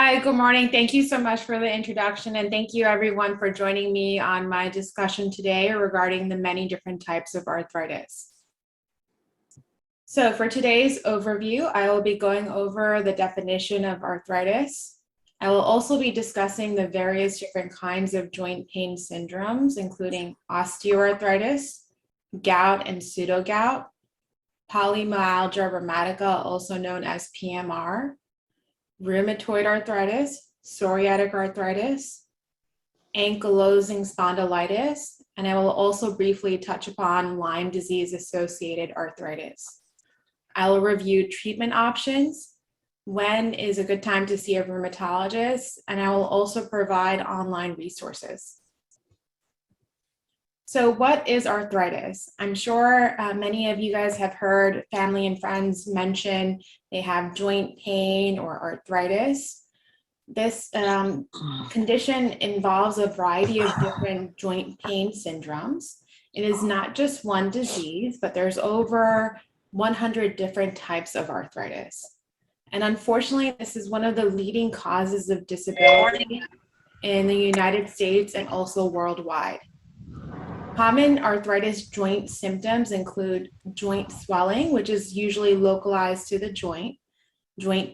Hi, good morning. Thank you so much for the introduction, and thank you everyone for joining me on my discussion today regarding the many different types of arthritis. So for today's overview, I will be going over the definition of arthritis. I will also be discussing the various different kinds of joint pain syndromes, including osteoarthritis, gout and pseudogout, polymyalgia rheumatica, also known as PMR, rheumatoid arthritis, psoriatic arthritis, ankylosing spondylitis, and I will also briefly touch upon Lyme disease-associated arthritis. I will review treatment options, when is a good time to see a rheumatologist, and I will also provide online resources. So what is arthritis? I'm sure many of you guys have heard family and friends mention they have joint pain or arthritis. This condition involves a variety of different joint pain syndromes. It is not just one disease, but there's over 100 different types of arthritis. And unfortunately, this is one of the leading causes of disability in the United States and also worldwide. Common arthritis joint symptoms include joint swelling, which is usually localized to the joint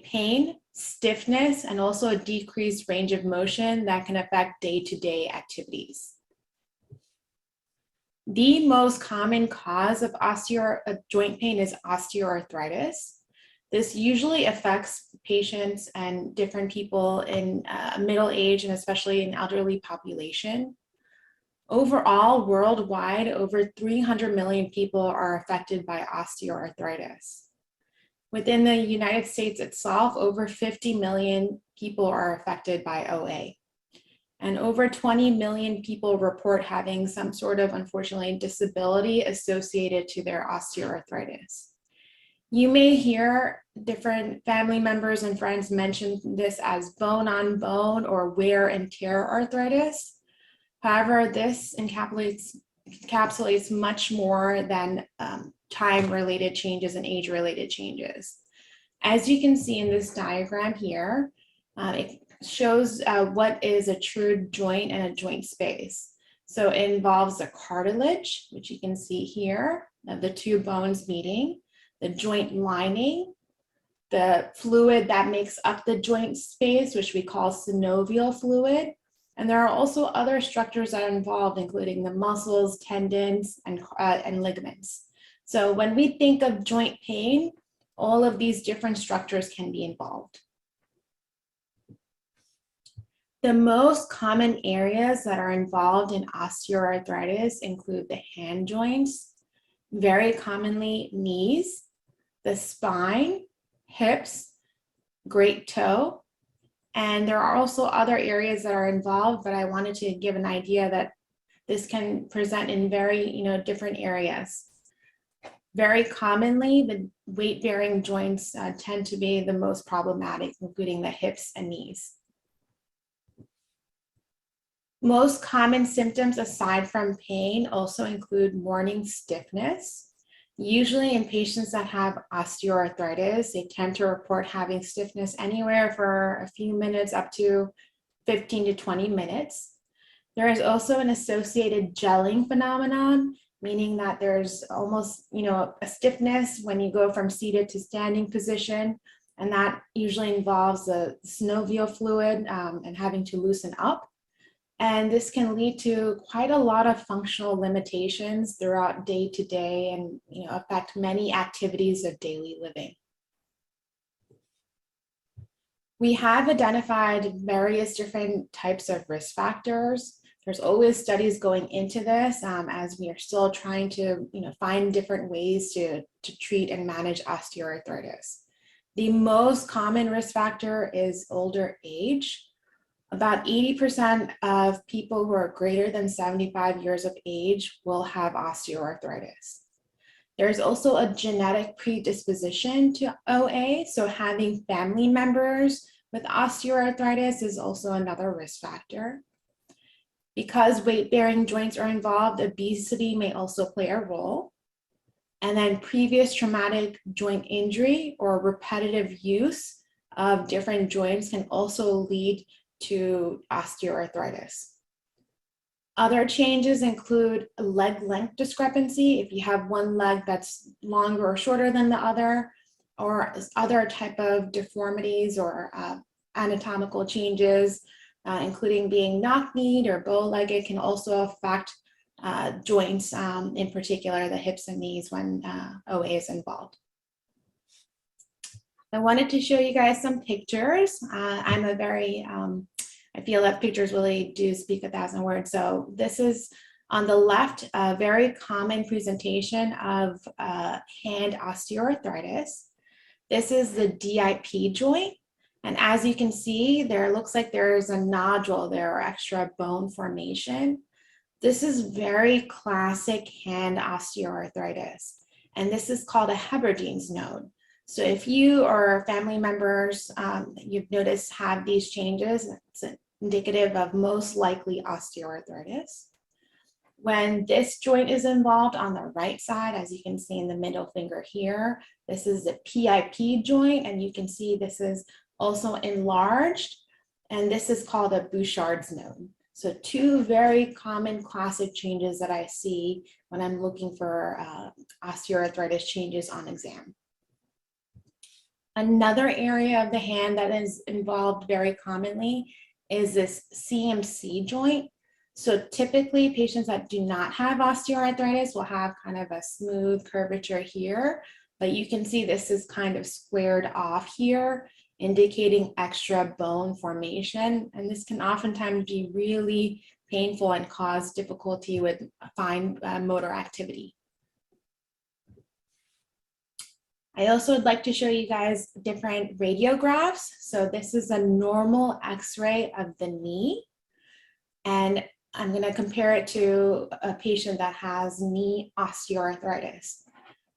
pain, stiffness, and also a decreased range of motion that can affect day-to-day activities. The most common cause of joint pain is osteoarthritis. This usually affects patients and different people in middle age and especially in elderly population. Overall, worldwide, over 300 million people are affected by osteoarthritis. Within the United States itself, over 50 million people are affected by OA. And over 20 million people report having some sort of, unfortunately, disability associated to their osteoarthritis. You may hear different family members and friends mention this as bone on bone or wear and tear arthritis. However, this encapsulates much more than time-related changes and age-related changes. As you can see in this diagram here, it shows what is a true joint and a joint space. So it involves the cartilage, which you can see here, of the two bones meeting, the joint lining, the fluid that makes up the joint space, which we call synovial fluid. And there are also other structures that are involved, including the muscles, tendons, and ligaments. So when we think of joint pain, all of these different structures can be involved. The most common areas that are involved in osteoarthritis include the hand joints, very commonly knees, the spine, hips, great toe, and there are also other areas that are involved, but I wanted to give an idea that this can present in very different areas. Very commonly, the weight-bearing joints tend to be the most problematic, including the hips and knees. Most common symptoms aside from pain also include morning stiffness. Usually in patients that have osteoarthritis, they tend to report having stiffness anywhere for a few minutes up to 15 to 20 minutes. There is also an associated gelling phenomenon, meaning that there's almost a stiffness when you go from seated to standing position, and that usually involves the synovial fluid and having to loosen up. And this can lead to quite a lot of functional limitations throughout day to day and affect many activities of daily living. We have identified various different types of risk factors. There's always studies going into this as we are still trying to find different ways to treat and manage osteoarthritis. The most common risk factor is older age. About 80% of people who are greater than 75 years of age will have osteoarthritis. There's also a genetic predisposition to OA, so having family members with osteoarthritis is also another risk factor. Because weight-bearing joints are involved, obesity may also play a role. And then previous traumatic joint injury or repetitive use of different joints can also lead to osteoarthritis. Other changes include leg length discrepancy. If you have one leg that's longer or shorter than the other, or other type of deformities or anatomical changes, including being knock-kneed or bow-legged, can also affect joints, in particular the hips and knees when OA is involved. I wanted to show you guys some pictures. I'm a very, I feel that pictures really do speak 1,000 words. So this is on the left, a very common presentation of hand osteoarthritis. This is the DIP joint. And as you can see, there looks like there's a nodule there or extra bone formation. This is very classic hand osteoarthritis. And this is called a Heberdine's node. So if you or family members you've noticed have these changes, it's indicative of most likely osteoarthritis. When this joint is involved on the right side, as you can see in the middle finger here, this is the PIP joint, and you can see this is also enlarged, and this is called a Bouchard's node. So two very common classic changes that I see when I'm looking for osteoarthritis changes on exam. Another area of the hand that is involved very commonly is this CMC joint. So typically patients that do not have osteoarthritis will have kind of a smooth curvature here, but you can see this is kind of squared off here, indicating extra bone formation. And this can oftentimes be really painful and cause difficulty with fine motor activity. I also would like to show you guys different radiographs. So this is a normal X-ray of the knee. And I'm going to compare it to a patient that has knee osteoarthritis.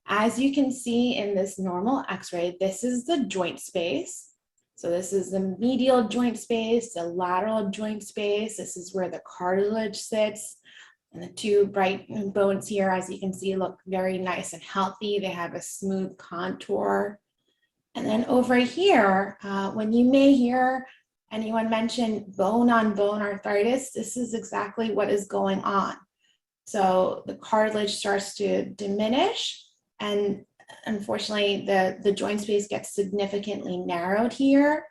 As you can see in this normal X-ray, this is the joint space. So this is the medial joint space, the lateral joint space. This is where the cartilage sits. And the two bright bones here, as you can see, look very nice and healthy. They have a smooth contour. And then over here, when you may hear anyone mention bone-on-bone arthritis, this is exactly what is going on. So the cartilage starts to diminish, and unfortunately, the joint space gets significantly narrowed here.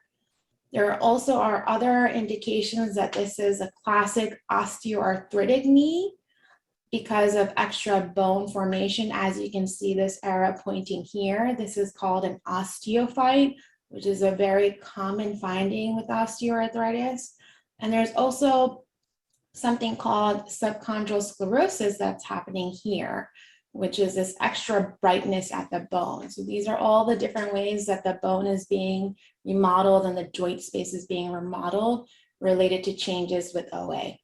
There also are other indications that this is a classic osteoarthritic knee because of extra bone formation. As you can see this arrow pointing here, this is called an osteophyte, which is a very common finding with osteoarthritis. And there's also something called subchondral sclerosis that's happening here, which is this extra brightness at the bone. So these are all the different ways that the bone is being remodeled and the joint space is being remodeled related to changes with OA.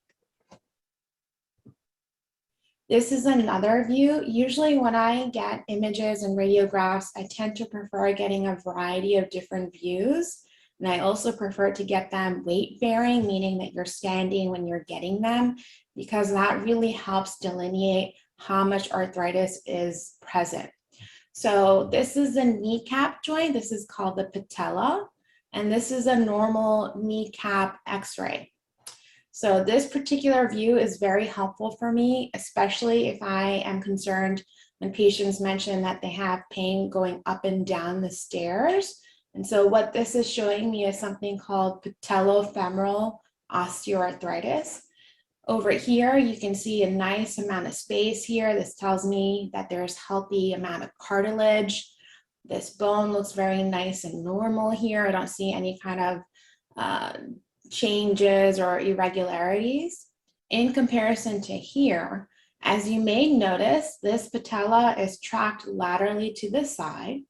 This is another view. Usually when I get images and radiographs, I tend to prefer getting a variety of different views. And I also prefer to get them weight bearing, meaning that you're standing when you're getting them, because that really helps delineate how much arthritis is present. So this is the kneecap joint. This is called the patella, and this is a normal kneecap X-ray. So this particular view is very helpful for me, especially if I am concerned when patients mention that they have pain going up and down the stairs. And so what this is showing me is something called patellofemoral osteoarthritis. Over here, you can see a nice amount of space here. This tells me that there's healthy amount of cartilage. This bone looks very nice and normal here. I don't see any kind of changes or irregularities. In comparison to here, as you may notice, this patella is tracked laterally to the side.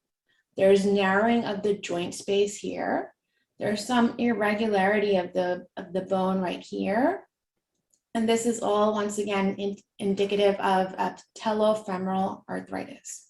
There's narrowing of the joint space here. There's some irregularity of the bone right here. And this is all, once again, indicative of patellofemoral arthritis.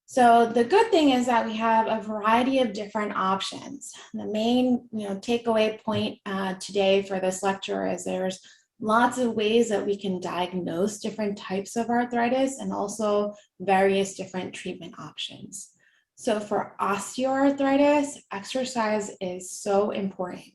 So the good thing is that we have a variety of different options. The main takeaway point today for this lecture is there's lots of ways that we can diagnose different types of arthritis and also various different treatment options. So for osteoarthritis, exercise is so important.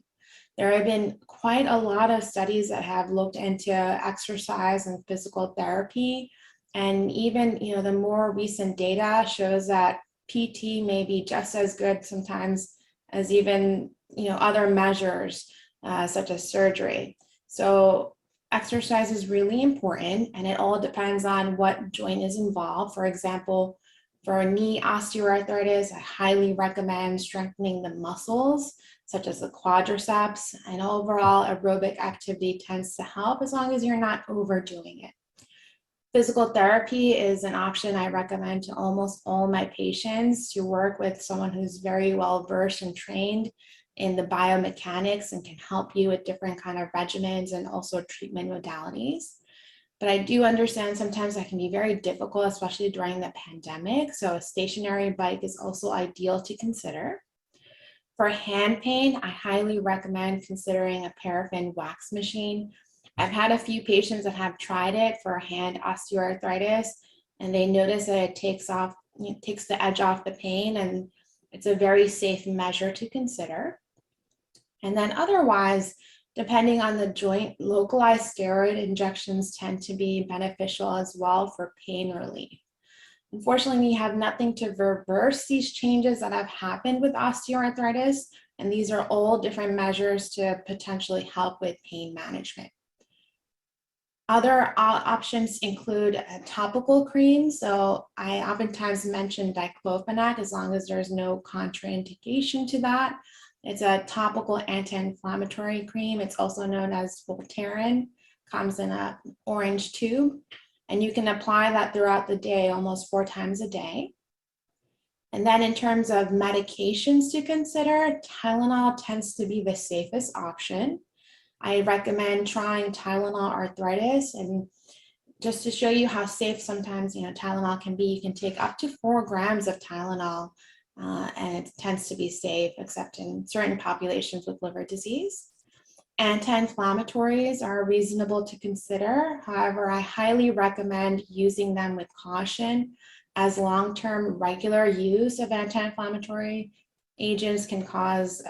There have been quite a lot of studies that have looked into exercise and physical therapy. And even, the more recent data shows that PT may be just as good sometimes as even, other measures such as surgery. So exercise is really important, and it all depends on what joint is involved. For example, for knee osteoarthritis, I highly recommend strengthening the muscles such as the quadriceps, and overall aerobic activity tends to help as long as you're not overdoing it. Physical therapy is an option I recommend to almost all my patients, to work with someone who's very well versed and trained in the biomechanics and can help you with different kind of regimens and also treatment modalities. But I do understand sometimes that can be very difficult, especially during the pandemic. So a stationary bike is also ideal to consider. For hand pain, I highly recommend considering a paraffin wax machine. I've had a few patients that have tried it for hand osteoarthritis, and they notice that it takes the edge off the pain, and it's a very safe measure to consider. And then otherwise, depending on the joint, localized steroid injections tend to be beneficial as well for pain relief. Unfortunately, we have nothing to reverse these changes that have happened with osteoarthritis, and these are all different measures to potentially help with pain management. Other options include a topical cream. So I oftentimes mention diclofenac as long as there's no contraindication to that. It's a topical anti-inflammatory cream. It's also known as Voltaren, comes in an orange tube. And you can apply that throughout the day, almost 4 times a day. And then in terms of medications to consider, Tylenol tends to be the safest option. I recommend trying Tylenol Arthritis. And just to show you how safe sometimes, Tylenol can be, you can take up to 4 grams of Tylenol, and it tends to be safe, except in certain populations with liver disease. Anti-inflammatories are reasonable to consider. However, I highly recommend using them with caution, as long-term regular use of anti-inflammatory agents can cause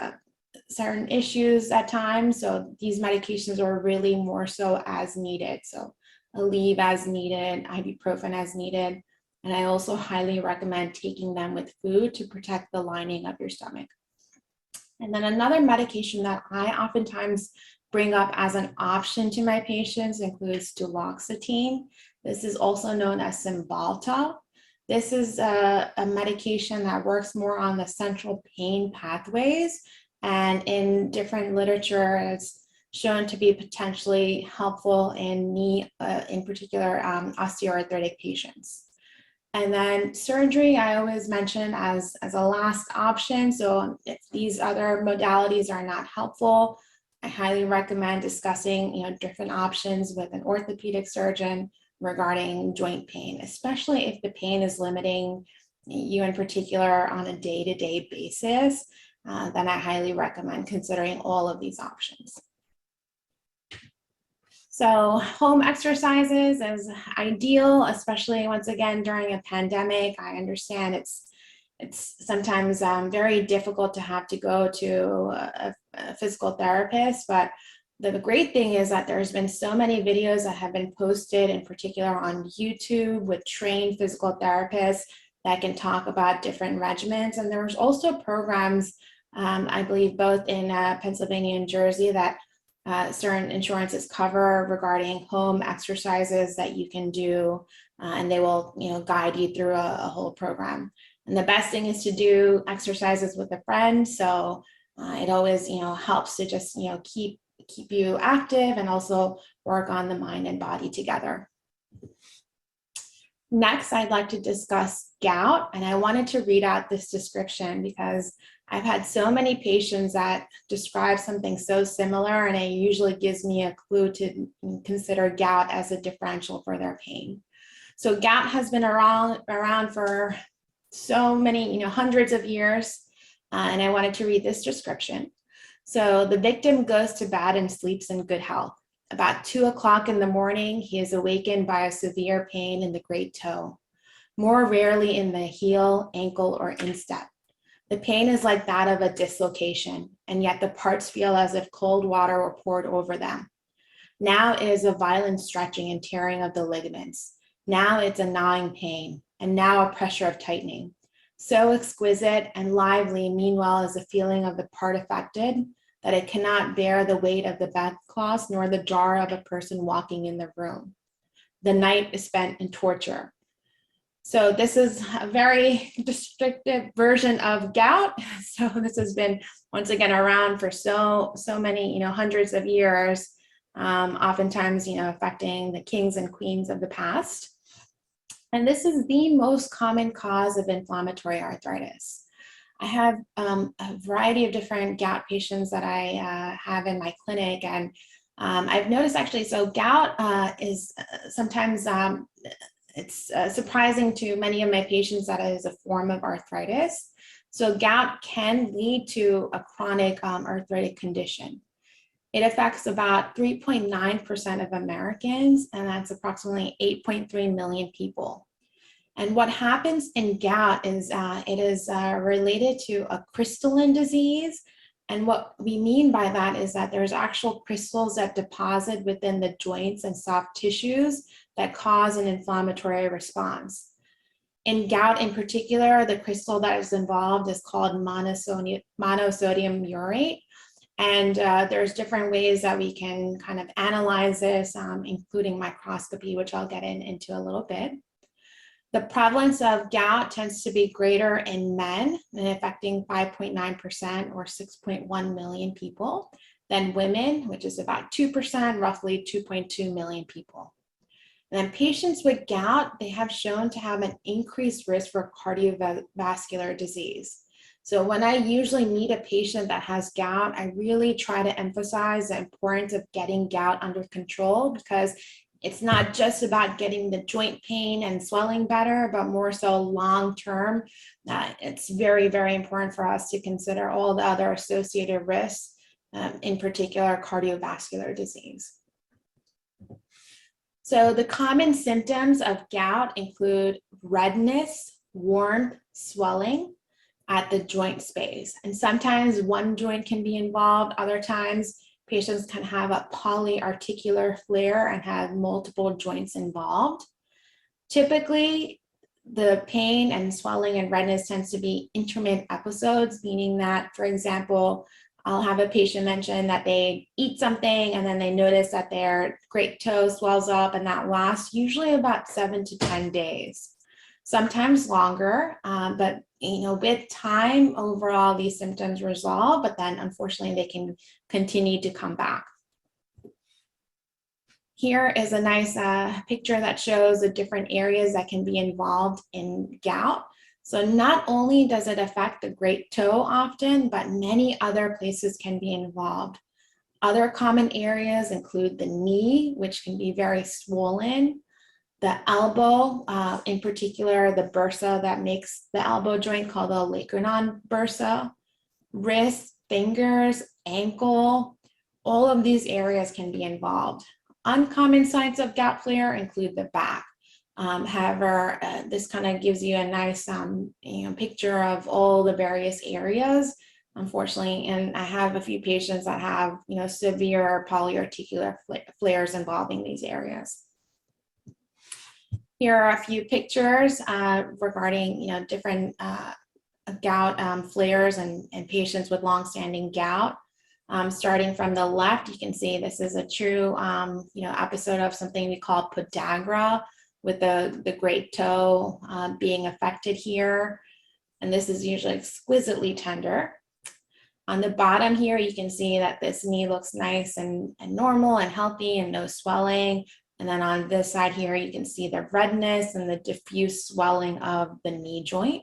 certain issues at times. So these medications are really more so as needed. So Aleve as needed, ibuprofen as needed. And I also highly recommend taking them with food to protect the lining of your stomach. And then another medication that I oftentimes bring up as an option to my patients includes duloxetine. This is also known as Cymbalta. This is a medication that works more on the central pain pathways, and in different literature, it's shown to be potentially helpful in knee, in particular, osteoarthritic patients. And then surgery, I always mention as a last option. So if these other modalities are not helpful, I highly recommend discussing, different options with an orthopedic surgeon regarding joint pain, especially if the pain is limiting you in particular on a day-to-day basis. Then I highly recommend considering all of these options. So home exercises is ideal, especially once again during a pandemic. I understand it's sometimes very difficult to have to go to a physical therapist, but the great thing is that there's been so many videos that have been posted, in particular on YouTube, with trained physical therapists that can talk about different regimens. And there's also programs, I believe both in Pennsylvania and Jersey, that certain insurances cover regarding home exercises that you can do, and they will, guide you through a whole program. And the best thing is to do exercises with a friend. So it always, helps to just, keep you active and also work on the mind and body together. Next, I'd like to discuss gout, and I wanted to read out this description because I've had so many patients that describe something so similar, and it usually gives me a clue to consider gout as a differential for their pain. So gout has been around for so many, hundreds of years, and I wanted to read this description. So the victim goes to bed and sleeps in good health. About 2 o'clock in the morning, he is awakened by a severe pain in the great toe. more rarely in the heel, ankle, or instep. The pain is like that of a dislocation, and yet the parts feel as if cold water were poured over them. Now it is a violent stretching and tearing of the ligaments. Now it's a gnawing pain, and now a pressure of tightening. So exquisite and lively, meanwhile, is the feeling of the part affected that it cannot bear the weight of the bedclothes nor the jar of a person walking in the room. The night is spent in torture. So this is a very descriptive version of gout. So this has been, once again, around for so many, hundreds of years, oftentimes, affecting the kings and queens of the past. And this is the most common cause of inflammatory arthritis. I have a variety of different gout patients that I have in my clinic, and I've noticed actually, so gout is sometimes, it's surprising to many of my patients that it is a form of arthritis. So gout can lead to a chronic arthritic condition. It affects about 3.9% of Americans, and that's approximately 8.3 million people. And what happens in gout is it is related to a crystalline disease. And what we mean by that is that there's actual crystals that deposit within the joints and soft tissues that cause an inflammatory response. In gout in particular, the crystal that is involved is called monosodium urate. And there's different ways that we can kind of analyze this, including microscopy, which I'll get into a little bit. The prevalence of gout tends to be greater in men, and affecting 5.9% or 6.1 million people, than women, which is about 2%, roughly 2.2 million people. And then patients with gout, they have shown to have an increased risk for cardiovascular disease. So when I usually meet a patient that has gout, I really try to emphasize the importance of getting gout under control, because it's not just about getting the joint pain and swelling better, but more so long-term. It's very, very important for us to consider all the other associated risks, in particular cardiovascular disease. So the common symptoms of gout include redness, warmth, swelling at the joint space. And sometimes one joint can be involved. Other times patients can have a polyarticular flare and have multiple joints involved. Typically, the pain and swelling and redness tends to be intermittent episodes, meaning that, for example, I'll have a patient mention that they eat something and then they notice that their great toe swells up, and that lasts usually about 7 to 10 days, sometimes longer, but with time, overall, these symptoms resolve, but then unfortunately they can continue to come back. Here is a nice picture that shows the different areas that can be involved in gout. So not only does it affect the great toe often, but many other places can be involved. Other common areas include the knee, which can be very swollen, the elbow, in particular, the bursa that makes the elbow joint called the olecranon bursa, wrist, fingers, ankle, all of these areas can be involved. Uncommon signs of gout flare include the back. However, this kind of gives you a nice picture of all the various areas, unfortunately, and I have a few patients that have severe polyarticular flares involving these areas. Here are a few pictures regarding different gout flares and patients with long-standing gout. Starting from the left, you can see this is a true episode of something we call podagra, with the great toe being affected here. And this is usually exquisitely tender. On the bottom here, you can see that this knee looks nice and normal and healthy and no swelling. And then on this side here, you can see the redness and the diffuse swelling of the knee joint.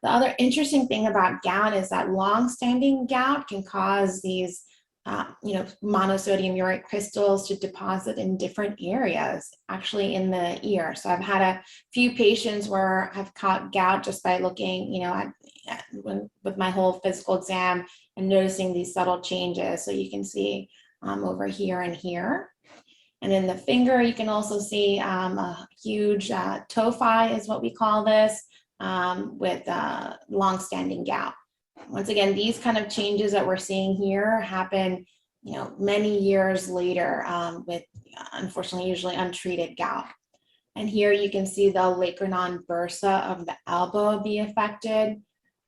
The other interesting thing about gout is that long-standing gout can cause these monosodium urate crystals to deposit in different areas, actually in the ear. So I've had a few patients where I've caught gout just by looking, with my whole physical exam and noticing these subtle changes. So you can see over here and here. And in the finger, you can also see a huge tophi is what we call this, with long-standing gout. Once again, these kind of changes that we're seeing here happen, many years later with, unfortunately, usually untreated gout. And here you can see the olecranon bursa of the elbow be affected.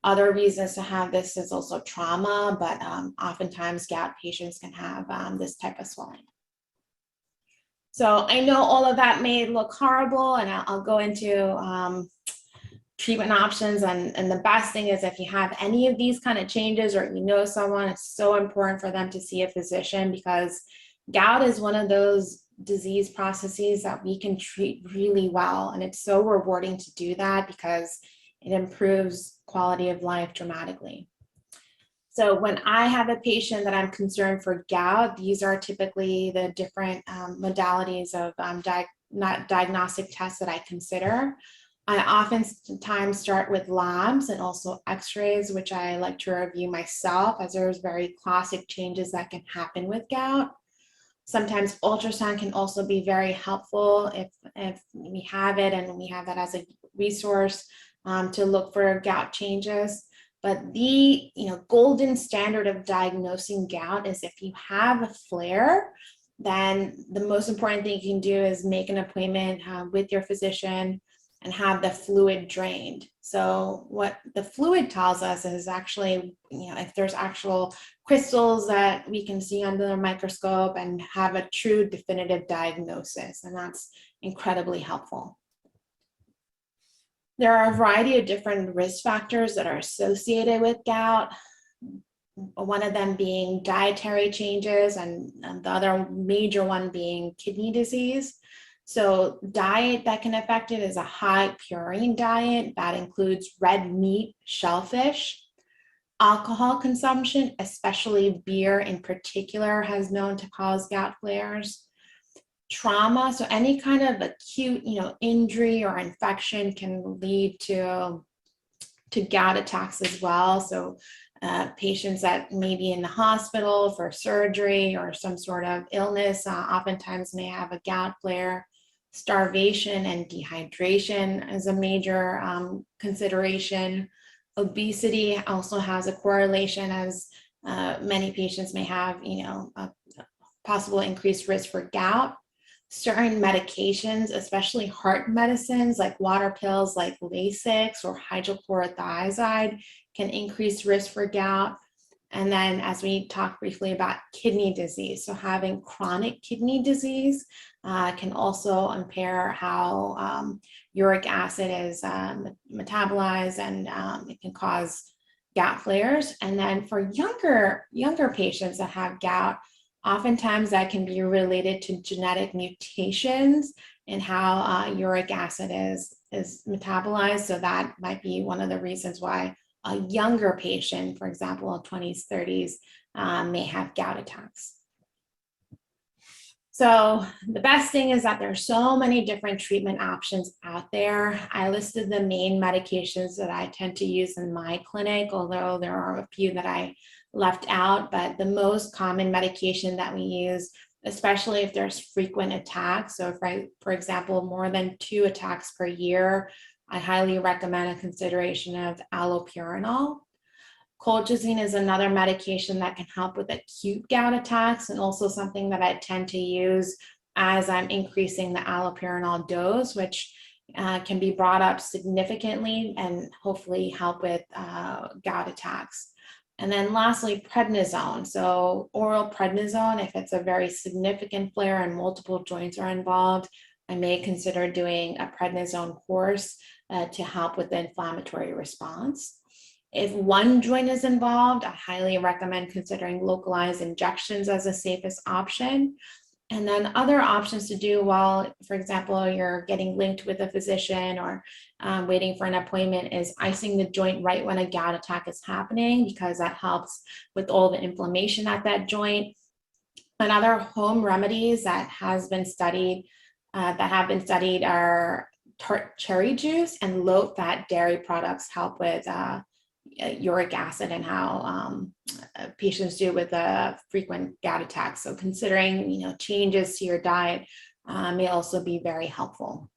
Other reasons to have this is also trauma, but oftentimes gout patients can have this type of swelling. So I know all of that may look horrible, and I'll go into treatment options. And the best thing is, if you have any of these kind of changes, or someone, it's so important for them to see a physician, because gout is one of those disease processes that we can treat really well. And it's so rewarding to do that because it improves quality of life dramatically. So when I have a patient that I'm concerned for gout, these are typically the different modalities of diagnostic tests that I consider. I oftentimes start with labs and also x-rays, which I like to review myself, as there's very classic changes that can happen with gout. Sometimes ultrasound can also be very helpful if we have it, and we have that as a resource to look for gout changes. But the golden standard of diagnosing gout is, if you have a flare, then the most important thing you can do is make an appointment with your physician and have the fluid drained. So what the fluid tells us is actually, if there's actual crystals that we can see under the microscope and have a true definitive diagnosis, and that's incredibly helpful. There are a variety of different risk factors that are associated with gout. One of them being dietary changes, and the other major one being kidney disease. So diet that can affect it is a high purine diet that includes red meat, shellfish. Alcohol consumption, especially beer in particular, has known to cause gout flares. Trauma, so any kind of acute, injury or infection can lead to gout attacks as well. So patients that may be in the hospital for surgery or some sort of illness oftentimes may have a gout flare. Starvation and dehydration is a major consideration. Obesity also has a correlation, as many patients may have, a possible increased risk for gout. Certain medications, especially heart medicines like water pills like Lasix or hydrochlorothiazide, can increase risk for gout. And then, as we talked briefly about kidney disease, so having chronic kidney disease can also impair how uric acid is metabolized, and it can cause gout flares. And then for younger patients that have gout, oftentimes that can be related to genetic mutations in how uric acid is metabolized. So that might be one of the reasons why a younger patient, for example, 20s, 30s, may have gout attacks. So the best thing is that there's so many different treatment options out there. I listed the main medications that I tend to use in my clinic, although there are a few that I left out. But the most common medication that we use, especially if there's frequent attacks, so if for example, more than 2 attacks per year, I highly recommend a consideration of allopurinol. Colchicine is another medication that can help with acute gout attacks, and also something that I tend to use as I'm increasing the allopurinol dose, which can be brought up significantly and hopefully help with gout attacks. And then lastly, prednisone. So oral prednisone, if it's a very significant flare and multiple joints are involved, I may consider doing a prednisone course to help with the inflammatory response. If one joint is involved, I highly recommend considering localized injections as the safest option. And then other options to do while, for example, you're getting linked with a physician or waiting for an appointment is icing the joint right when a gout attack is happening, because that helps with all the inflammation at that joint. And other home remedies that have been studied are tart cherry juice and low-fat dairy products help with uric acid and how patients do with frequent gout attacks. So considering, changes to your diet may also be very helpful.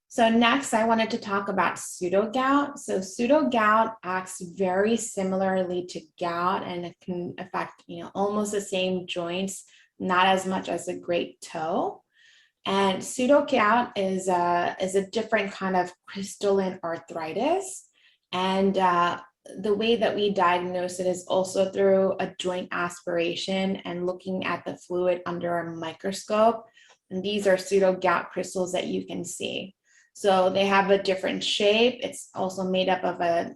So next, I wanted to talk about pseudogout. So pseudogout acts very similarly to gout, and it can affect, almost the same joints, not as much as a great toe. And pseudogout is a different kind of crystalline arthritis. And the way that we diagnose it is also through a joint aspiration and looking at the fluid under a microscope. And these are pseudogout crystals that you can see. So they have a different shape. It's also made up of a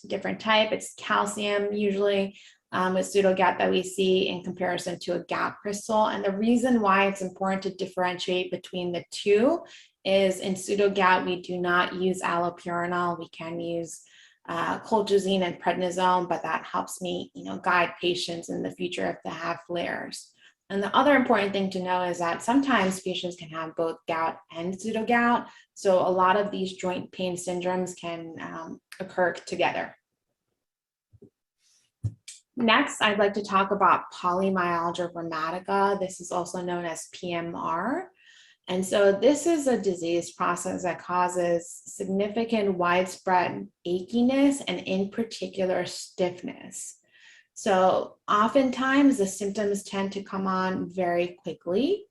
different type. It's calcium usually with pseudogout that we see in comparison to a gout crystal. And the reason why it's important to differentiate between the two is in pseudogout, we do not use allopurinol. We can use colchicine and prednisone, but that helps me, guide patients in the future if they have flares. And the other important thing to know is that sometimes patients can have both gout and pseudogout. So a lot of these joint pain syndromes can occur together. Next, I'd like to talk about polymyalgia rheumatica. This is also known as PMR. And so this is a disease process that causes significant widespread achiness and in particular stiffness. So oftentimes the symptoms tend to come on very quickly.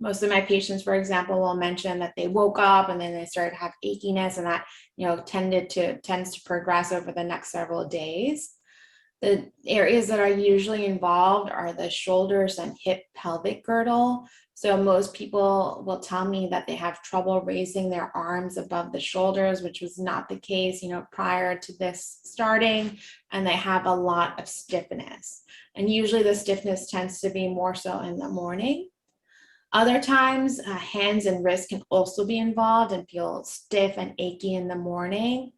Most of my patients, for example, will mention that they woke up and then they started to have achiness, and that tends to progress over the next several days. The areas that are usually involved are the shoulders and hip pelvic girdle. So most people will tell me that they have trouble raising their arms above the shoulders, which was not the case, prior to this starting, and they have a lot of stiffness. And usually the stiffness tends to be more so in the morning. Other times, hands and wrists can also be involved and feel stiff and achy in the morning.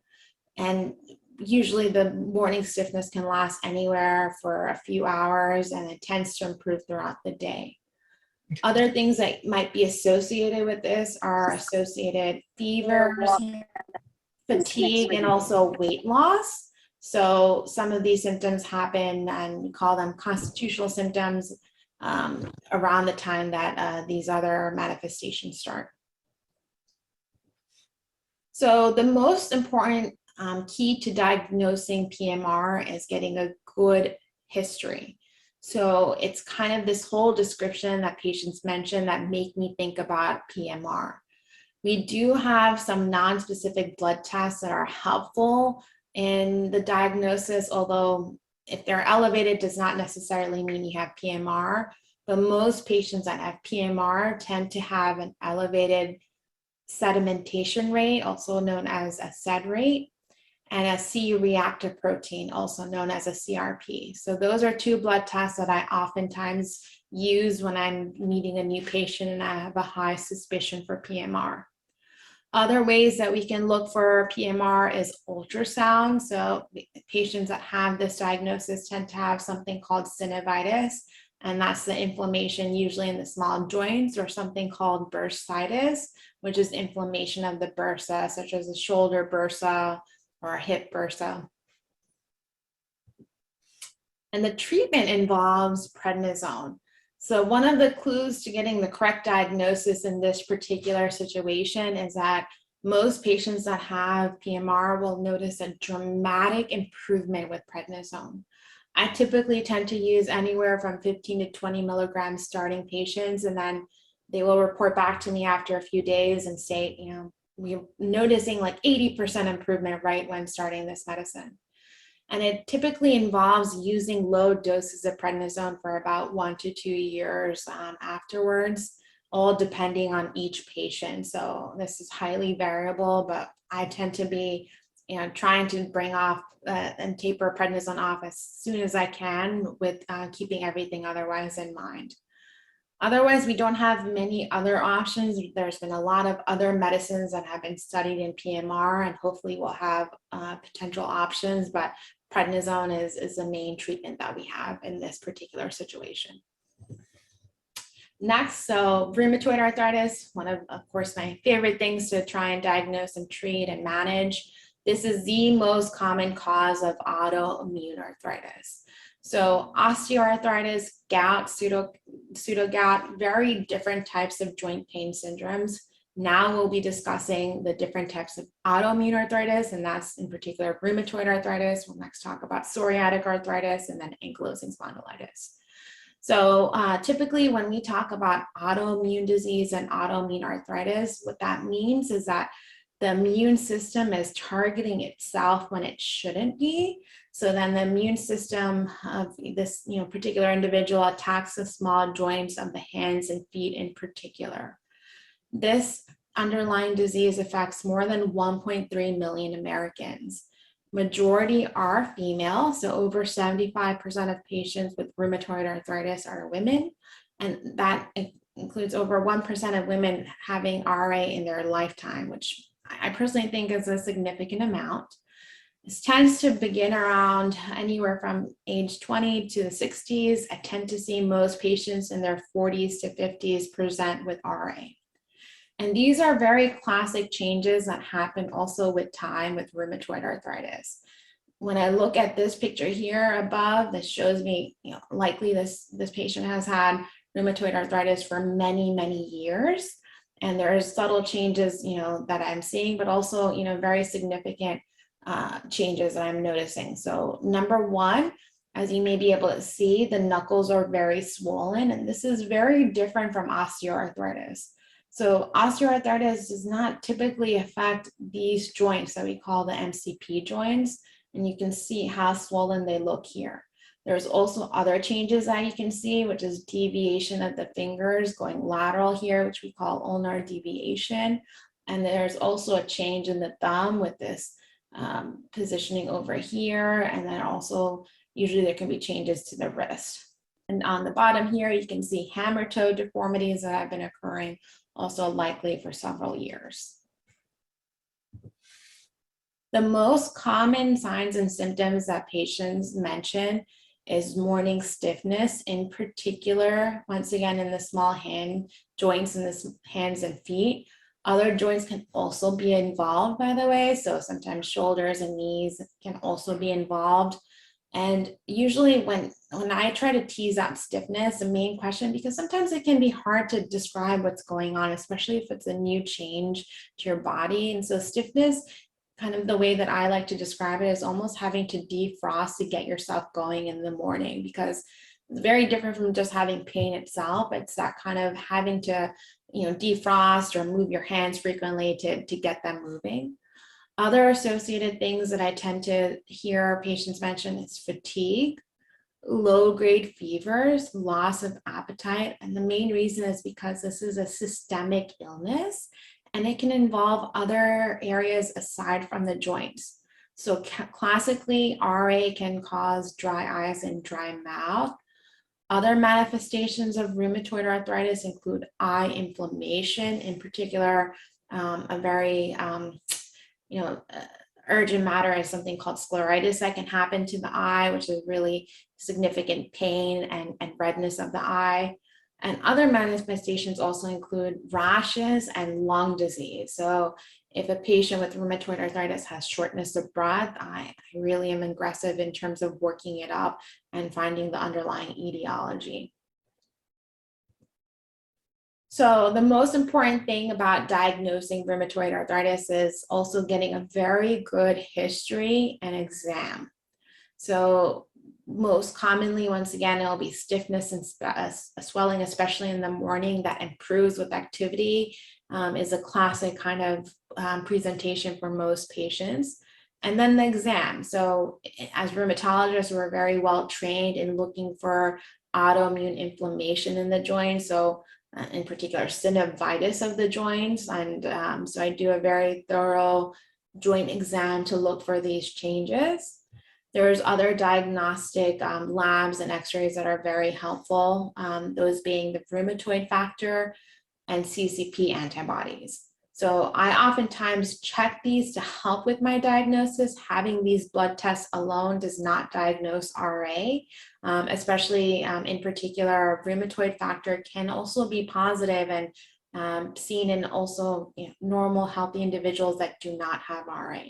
And usually the morning stiffness can last anywhere for a few hours, and it tends to improve throughout the day. Other things that might be associated with this are associated fevers, fatigue, and also weight loss. So some of these symptoms happen, and we call them constitutional symptoms, around the time that these other manifestations start. So the most important key to diagnosing PMR is getting a good history. So it's kind of this whole description that patients mention that make me think about PMR. We do have some non-specific blood tests that are helpful in the diagnosis, although if they're elevated does not necessarily mean you have PMR, but most patients that have PMR tend to have an elevated sedimentation rate, also known as a SED rate, and a C-reactive protein, also known as a CRP. So those are two blood tests that I oftentimes use when I'm meeting a new patient and I have a high suspicion for PMR. Other ways that we can look for PMR is ultrasound. So patients that have this diagnosis tend to have something called synovitis, and that's the inflammation usually in the small joints, or something called bursitis, which is inflammation of the bursa, such as a shoulder bursa or a hip bursa. And the treatment involves prednisone. So one of the clues to getting the correct diagnosis in this particular situation is that most patients that have PMR will notice a dramatic improvement with prednisone. I typically tend to use anywhere from 15 to 20 milligrams starting patients, and then they will report back to me after a few days and say, we're noticing like 80% improvement right when starting this medicine. And it typically involves using low doses of prednisone for about 1 to 2 years afterwards, all depending on each patient. So this is highly variable, but I tend to be trying to bring off and taper prednisone off as soon as I can, with keeping everything otherwise in mind. Otherwise, we don't have many other options. There's been a lot of other medicines that have been studied in PMR, and hopefully we'll have potential options, but prednisone is the main treatment that we have in this particular situation. Next, so rheumatoid arthritis, one of course, my favorite things to try and diagnose and treat and manage. This is the most common cause of autoimmune arthritis. So osteoarthritis, gout, pseudogout, very different types of joint pain syndromes. Now we'll be discussing the different types of autoimmune arthritis, and that's in particular rheumatoid arthritis. We'll next talk about psoriatic arthritis and then ankylosing spondylitis. So typically when we talk about autoimmune disease and autoimmune arthritis, what that means is that the immune system is targeting itself when it shouldn't be. So then the immune system of this particular individual attacks the small joints of the hands and feet in particular. This underlying disease affects more than 1.3 million Americans. Majority are female, so over 75% of patients with rheumatoid arthritis are women, and that includes over 1% of women having RA in their lifetime, which I personally think is a significant amount. This tends to begin around anywhere from age 20 to the 60s. I tend to see most patients in their 40s to 50s present with RA. And these are very classic changes that happen also with time with rheumatoid arthritis. When I look at this picture here above, this shows me, likely this patient has had rheumatoid arthritis for many, many years. And there's subtle changes, that I'm seeing, but also, very significant changes that I'm noticing. So number one, as you may be able to see, the knuckles are very swollen, and this is very different from osteoarthritis. So osteoarthritis does not typically affect these joints that we call the MCP joints, and you can see how swollen they look here. There's also other changes that you can see, which is deviation of the fingers going lateral here, which we call ulnar deviation. And there's also a change in the thumb with this positioning over here. And then also, usually there can be changes to the wrist. And on the bottom here, you can see hammer toe deformities that have been occurring, also likely for several years. The most common signs and symptoms that patients mention is morning stiffness, in particular, once again, in the small hand joints in the hands and feet. Other joints can also be involved, by the way. So sometimes shoulders and knees can also be involved. And usually when I try to tease out stiffness, the main question, because sometimes it can be hard to describe what's going on, especially if it's a new change to your body. And so stiffness, kind of the way that I like to describe it, is almost having to defrost to get yourself going in the morning, because it's very different from just having pain itself. It's that kind of having to, defrost or move your hands frequently to get them moving. Other associated things that I tend to hear patients mention is fatigue, low-grade fevers, loss of appetite. And the main reason is because this is a systemic illness, and it can involve other areas aside from the joints. So classically, RA can cause dry eyes and dry mouth. Other manifestations of rheumatoid arthritis include eye inflammation, in particular, a very urgent matter is something called scleritis that can happen to the eye, which is really significant pain and redness of the eye. And other manifestations also include rashes and lung disease. So if a patient with rheumatoid arthritis has shortness of breath, I really am aggressive in terms of working it up and finding the underlying etiology. So the most important thing about diagnosing rheumatoid arthritis is also getting a very good history and exam. So most commonly, once again, it'll be stiffness and swelling, especially in the morning, that improves with activity, is a classic kind of presentation for most patients. And then the exam. So as rheumatologists, we're very well trained in looking for autoimmune inflammation in the joint. So in particular, synovitis of the joints. And so I do a very thorough joint exam to look for these changes. There's other diagnostic labs and x-rays that are very helpful, those being the rheumatoid factor and CCP antibodies. So I oftentimes check these to help with my diagnosis. Having these blood tests alone does not diagnose RA, especially in particular, rheumatoid factor can also be positive and seen in also normal, healthy individuals that do not have RA.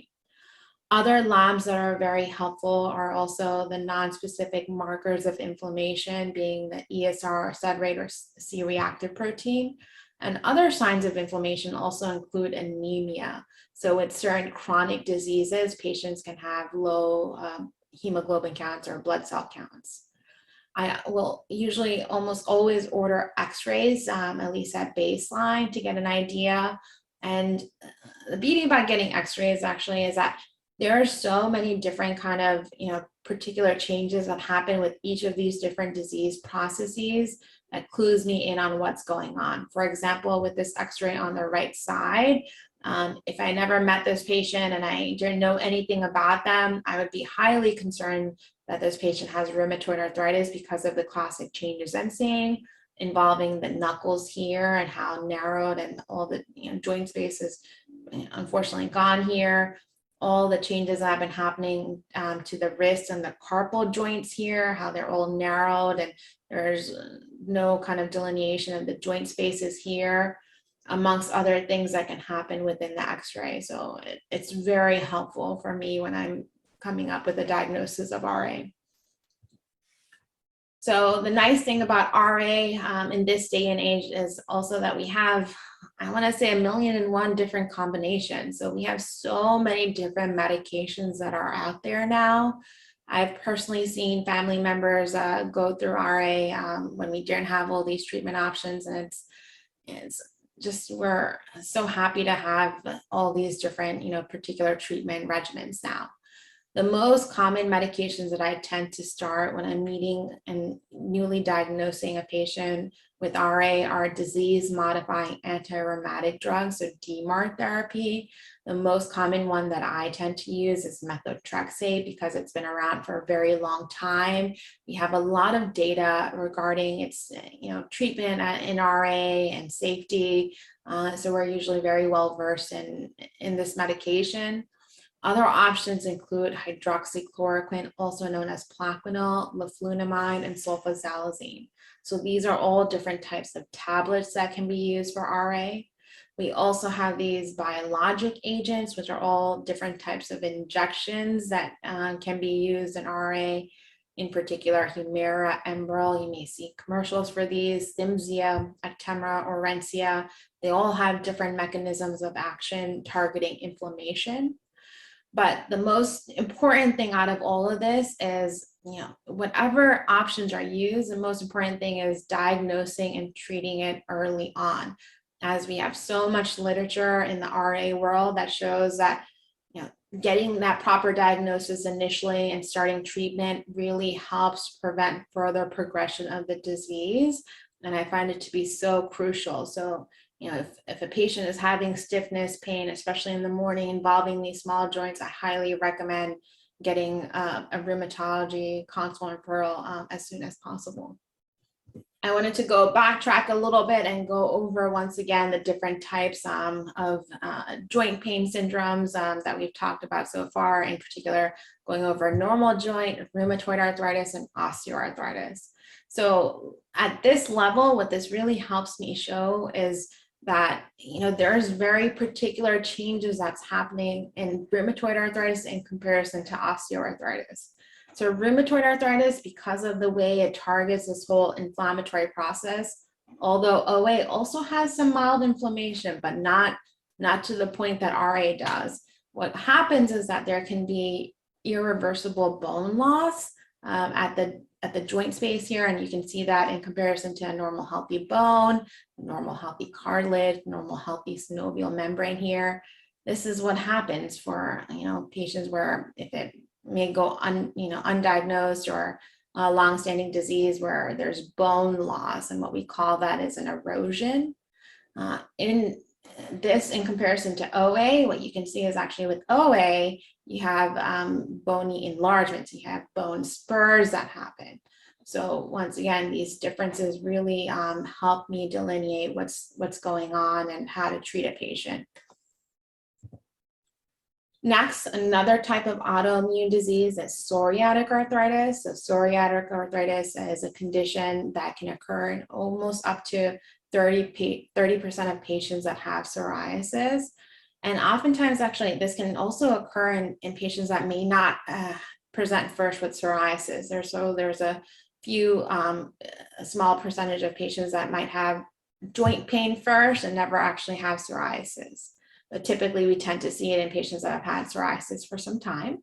Other labs that are very helpful are also the non-specific markers of inflammation, being the ESR, sed rate, or C-reactive protein. And other signs of inflammation also include anemia. So with certain chronic diseases, patients can have low hemoglobin counts or blood cell counts. I will usually almost always order x-rays, at least at baseline, to get an idea. And the beauty about getting x-rays actually is that there are so many different kind of, particular changes that happen with each of these different disease processes that clues me in on what's going on. For example, with this x-ray on the right side, if I never met this patient and I didn't know anything about them, I would be highly concerned that this patient has rheumatoid arthritis because of the classic changes I'm seeing involving the knuckles here and how narrowed and all the joint space is unfortunately gone here. All the changes that have been happening to the wrist and the carpal joints here, how they're all narrowed and there's no kind of delineation of the joint spaces here, amongst other things that can happen within the x-ray. So it's very helpful for me when I'm coming up with a diagnosis of RA. So the nice thing about RA in this day and age is also that we have, I want to say, 1,000,001 different combinations. So we have so many different medications that are out there now. I've personally seen family members go through RA when we didn't have all these treatment options, and it's just, we're so happy to have all these different, particular treatment regimens now. The most common medications that I tend to start when I'm meeting and newly diagnosing a patient with RA are disease-modifying anti-rheumatic drugs, so DMARD therapy. The most common one that I tend to use is methotrexate because it's been around for a very long time. We have a lot of data regarding its treatment in RA and safety, so we're usually very well versed in this medication. Other options include hydroxychloroquine, also known as Plaquenil, leflunomide, and sulfasalazine. So these are all different types of tablets that can be used for RA. We also have these biologic agents, which are all different types of injections that can be used in RA. In particular, Humira, Enbrel, you may see commercials for these, Cimzia, Actemra, Orencia. They all have different mechanisms of action targeting inflammation. But the most important thing out of all of this is, whatever options are used, the most important thing is diagnosing and treating it early on, as we have so much literature in the RA world that shows that, getting that proper diagnosis initially and starting treatment really helps prevent further progression of the disease. And I find it to be so crucial. So, if a patient is having stiffness, pain, especially in the morning involving these small joints, I highly recommend getting a rheumatology consult referral as soon as possible. I wanted to go backtrack a little bit and go over once again the different types of joint pain syndromes that we've talked about so far, in particular going over normal joint, rheumatoid arthritis, and osteoarthritis. So at this level, what this really helps me show is that there's very particular changes that's happening in rheumatoid arthritis in comparison to osteoarthritis. So rheumatoid arthritis, because of the way it targets this whole inflammatory process, although OA also has some mild inflammation, but not to the point that RA does. What happens is that there can be irreversible bone loss at the joint space here, and you can see that in comparison to a normal healthy bone, normal healthy cartilage, normal healthy synovial membrane here. This is what happens for patients where, if it may go undiagnosed, or a long-standing disease where there's bone loss, and what we call that is an erosion. In comparison to OA, what you can see is actually with OA, you have bony enlargements, you have bone spurs that happen. So once again, these differences really help me delineate what's going on and how to treat a patient. Next, another type of autoimmune disease is psoriatic arthritis. So psoriatic arthritis is a condition that can occur in almost up to 30% of patients that have psoriasis. And oftentimes, actually, this can also occur in patients that may not present first with psoriasis. There's a few, a small percentage of patients that might have joint pain first and never actually have psoriasis. But typically, we tend to see it in patients that have had psoriasis for some time.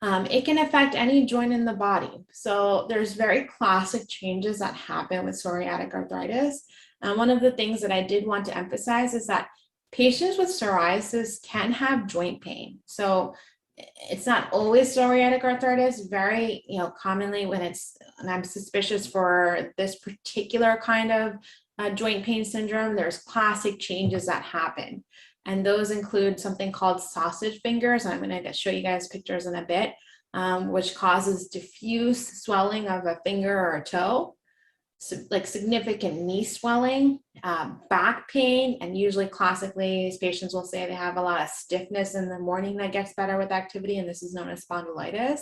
It can affect any joint in the body. So there's very classic changes that happen with psoriatic arthritis. And one of the things that I did want to emphasize is that patients with psoriasis can have joint pain. So it's not always psoriatic arthritis. Very, commonly when I'm suspicious for this particular kind of joint pain syndrome, there's classic changes that happen. And those include something called sausage fingers. I'm going to show you guys pictures in a bit, which causes diffuse swelling of a finger or a toe, so like significant knee swelling, back pain, and usually classically, these patients will say they have a lot of stiffness in the morning that gets better with activity, and this is known as spondylitis.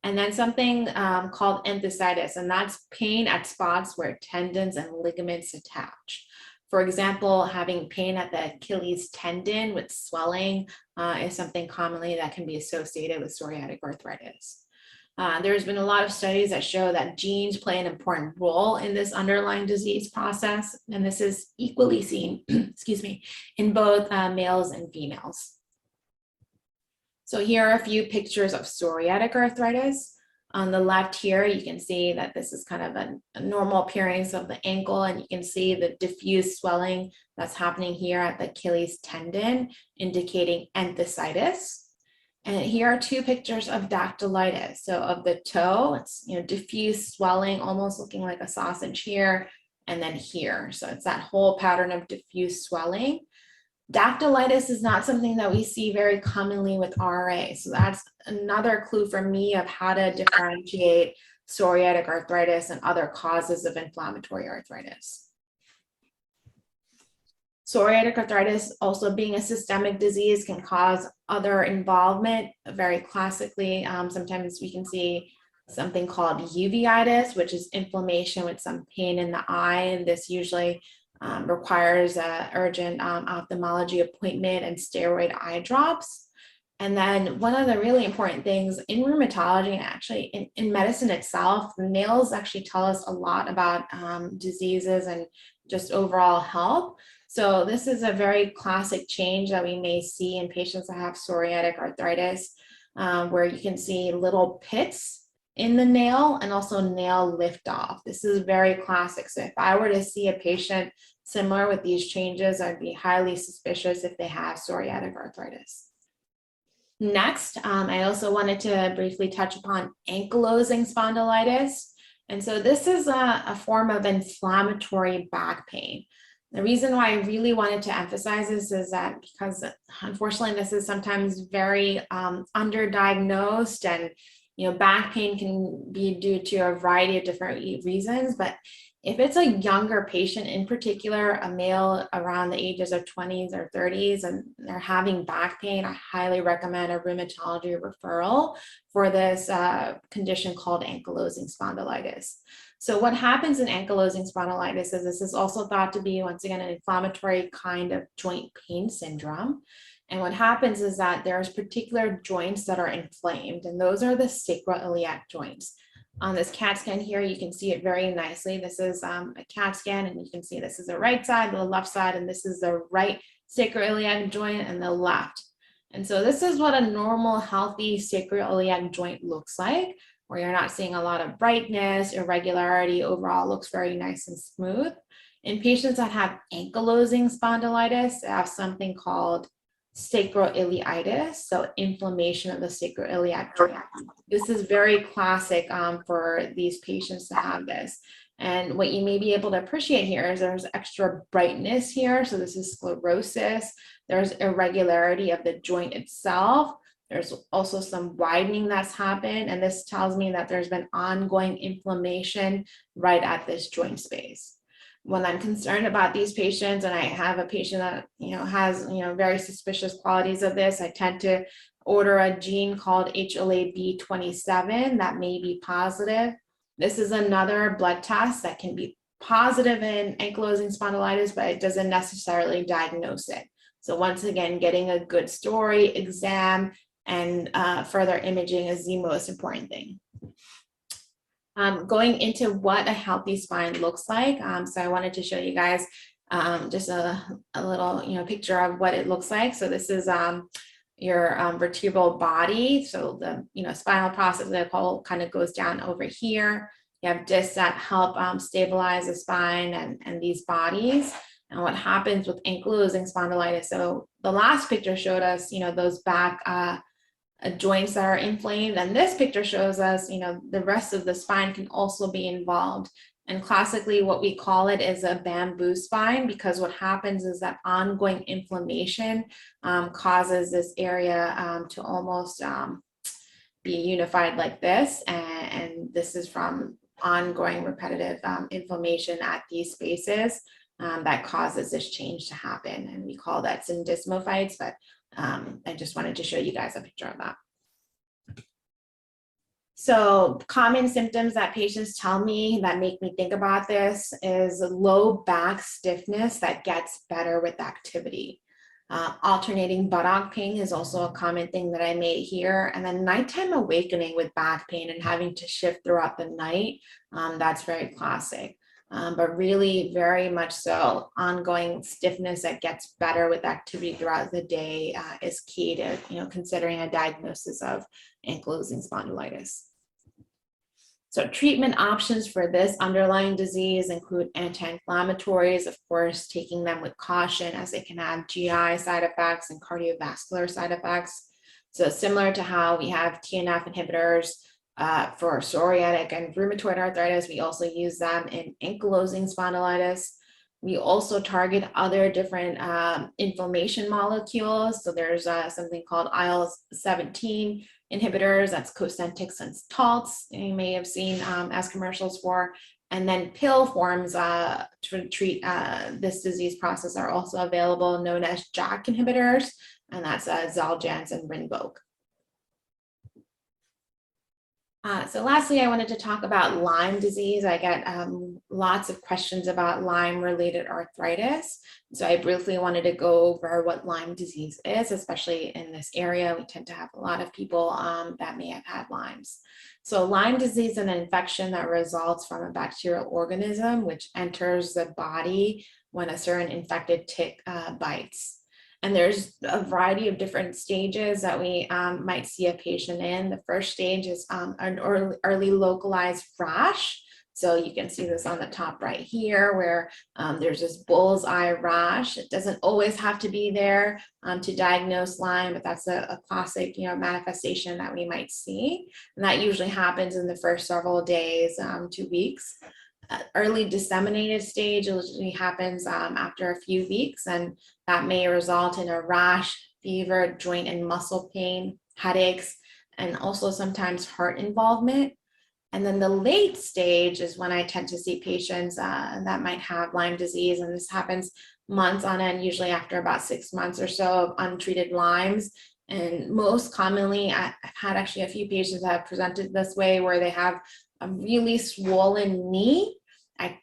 And then something called enthesitis, and that's pain at spots where tendons and ligaments attach. For example, having pain at the Achilles tendon with swelling is something commonly that can be associated with psoriatic arthritis. There's been a lot of studies that show that genes play an important role in this underlying disease process, and this is equally seen, excuse me, in both males and females. So here are a few pictures of psoriatic arthritis. On the left here, you can see that this is kind of a normal appearance of the ankle, and you can see the diffuse swelling that's happening here at the Achilles tendon, indicating enthesitis. And here are two pictures of dactylitis. So of the toe, it's diffuse swelling, almost looking like a sausage here, and then here. So it's that whole pattern of diffuse swelling. Dactylitis is not something that we see very commonly with RA. So that's another clue for me of how to differentiate psoriatic arthritis and other causes of inflammatory arthritis. Psoriatic arthritis, also being a systemic disease, can cause other involvement. Very classically, sometimes we can see something called uveitis, which is inflammation with some pain in the eye, and this usually requires an urgent ophthalmology appointment and steroid eye drops. And then one of the really important things in rheumatology, and actually in medicine itself, the nails actually tell us a lot about diseases and just overall health. So this is a very classic change that we may see in patients that have psoriatic arthritis, where you can see little pits in the nail and also nail liftoff. This is very classic. So if I were to see a patient similar with these changes, I'd be highly suspicious if they have psoriatic arthritis. Next, I also wanted to briefly touch upon ankylosing spondylitis. And so this is a form of inflammatory back pain. The reason why I really wanted to emphasize this is that because unfortunately this is sometimes very underdiagnosed, and back pain can be due to a variety of different reasons. But if it's a younger patient, in particular, a male around the ages of 20s or 30s, and they're having back pain, I highly recommend a rheumatology referral for this condition called ankylosing spondylitis. So what happens in ankylosing spondylitis is this is also thought to be, once again, an inflammatory kind of joint pain syndrome. And what happens is that there's particular joints that are inflamed, and those are the sacroiliac joints. On this CAT scan here, you can see it very nicely. This is a CAT scan, and you can see this is the right side, the left side, and this is the right sacroiliac joint and the left. And so this is what a normal, healthy sacroiliac joint looks like, where you're not seeing a lot of brightness, irregularity. Overall, looks very nice and smooth. In patients that have ankylosing spondylitis, they have something called sacroiliitis, so inflammation of the sacroiliac joint. This is very classic for these patients to have this. And what you may be able to appreciate here is there's extra brightness here. So this is sclerosis. There's irregularity of the joint itself. There's also some widening that's happened. And this tells me that there's been ongoing inflammation right at this joint space. When I'm concerned about these patients, and I have a patient that has very suspicious qualities of this, I tend to order a gene called HLA-B27 that may be positive. This is another blood test that can be positive in ankylosing spondylitis, but it doesn't necessarily diagnose it. So once again, getting a good story, exam, and further imaging is the most important thing. Going into what a healthy spine looks like. So I wanted to show you guys just a little picture of what it looks like. So this is your vertebral body. So the spinal process that kind of goes down over here. You have discs that help stabilize the spine and these bodies. And what happens with ankylosing spondylitis. So the last picture showed us, those back joints that are inflamed. And this picture shows us, the rest of the spine can also be involved. And classically, what we call it is a bamboo spine, because what happens is that ongoing inflammation causes this area to almost be unified like this. And this is from ongoing repetitive inflammation at these spaces that causes this change to happen. And we call that syndesmophytes, but I just wanted to show you guys a picture of that. So common symptoms that patients tell me that make me think about this is low back stiffness that gets better with activity. Alternating buttock pain is also a common thing that I may hear. And then nighttime awakening with back pain and having to shift throughout the night, that's very classic. But really very much so ongoing stiffness that gets better with activity throughout the day is key to considering a diagnosis of ankylosing spondylitis. So treatment options for this underlying disease include anti-inflammatories, of course, taking them with caution as they can have GI side effects and cardiovascular side effects. So similar to how we have TNF inhibitors for psoriatic and rheumatoid arthritis, we also use them in ankylosing spondylitis. We also target other different inflammation molecules. So there's something called IL-17 inhibitors, that's Cosentyx and Taltz, you may have seen as commercials for. And then pill forms to treat this disease process are also available, known as JAK inhibitors, and that's Xeljanz and Rinvoq. So lastly, I wanted to talk about Lyme disease. I get lots of questions about Lyme-related arthritis. So I briefly wanted to go over what Lyme disease is, especially in this area. We tend to have a lot of people that may have had Lyme's. So Lyme disease is an infection that results from a bacterial organism which enters the body when a certain infected tick bites. And there's a variety of different stages that we might see a patient in. The first stage is an early localized rash. So you can see this on the top right here, where there's this bullseye rash. It doesn't always have to be there to diagnose Lyme, but that's a classic manifestation that we might see. And that usually happens in the first several days to weeks. Early disseminated stage usually happens after a few weeks, and that may result in a rash, fever, joint and muscle pain, headaches, and also sometimes heart involvement. And then the late stage is when I tend to see patients that might have Lyme disease, and this happens months on end, usually after about 6 months or so of untreated Lyme's. And most commonly, I've had actually a few patients that have presented this way, where they have a really swollen knee. I